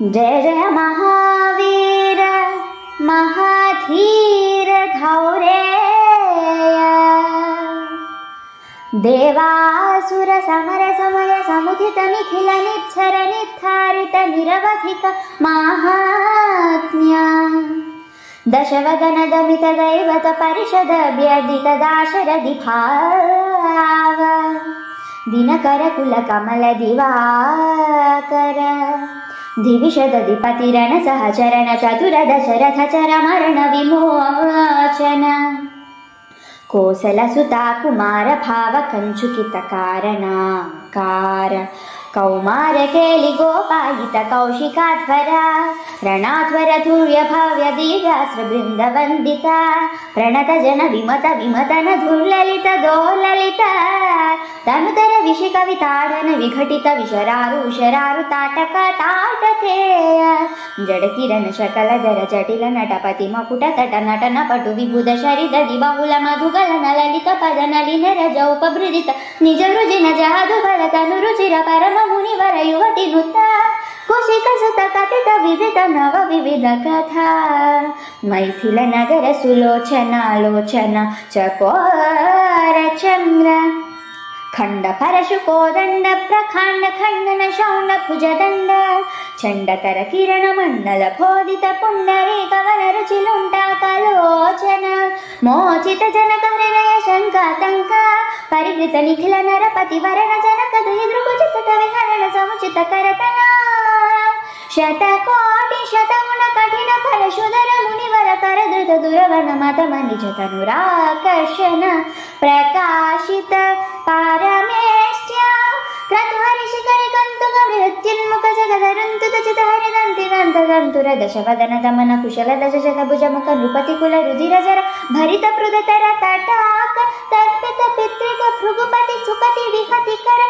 जय जय महावीर महाधीर धौरेय देवासुर समर समय समुदित निखिल निच्छर निर्धारित निरवधिक माहात्म्य दशवदन दमित दैवत परिषद व्यदित दाशरथि भाव दिनकर कुल कमल दिवाकर दिविशदधिपतिरण सहचरण चतुर दशरथ चर मरण विमोचन कोसल सुता कुमार भाव कंचुकित कारणाकार कौमार केलि गोपालित कौशिकाध्वरा रणाध्वर धूर्य भाव्य दीर्घास्त्र बृंद वंदिता प्रणत जन विमत विमतन धुर्ललित दोर्ललित तनुतर विषि कविताडन विघटित विशरारु शरारु ताटक ताटकेय जड किरण शकल जर जटिल नटपति मकुट तट नटन पटु विबुध शरीर बहुल मधुगल नलित पद नलिन रज उपभृदित निज रुजिन जादु बल तनु रुचिर परम मुनिवर युवति नुत कुशिक सुत कथित विविध नव विविध कथा मैथिल नगर सुलोचना लोचन चकोर चंद्र खंड परशु कोदंड प्रखांड खंडन शौंड भुजदंड चंडकर किरण मंडल भोदित पुंडरी कवल रुचिलुंटा कलोचन मोचित जनक हृदय शंकातंक परिवृत निखिल नरपति वरण जनक दृगुचित विहरण समुचित करतना शतकोटि शतगुण कठिन फलशुधर मुनिवर कर धृत दुरवन मत मनिज तनुराकर्षण प्रकाशित पारमेष्ट्य क्रतुहरि शिखरि कंतुक बृहत्युन्मुख जगदरुन्तुत चित हरिदन्ति दन्तुर दशवदन दमन कुशल दश शतभुज मुख नृपति कुल रुधिर जर भरित पृदतर तटाक तर्पित पितृक भृगुपति सुकति विहति कर